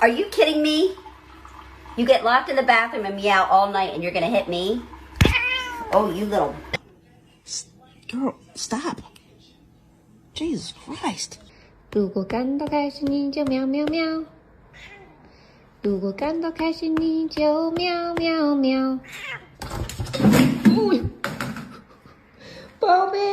Are you kidding me? You get locked in the bathroom and meow all night and you're gonna hit me? Oh, you little... Girl, stop. Jesus Christ. 如果感到开心，你就喵喵喵。如果感到开心，你就喵喵喵。宝贝。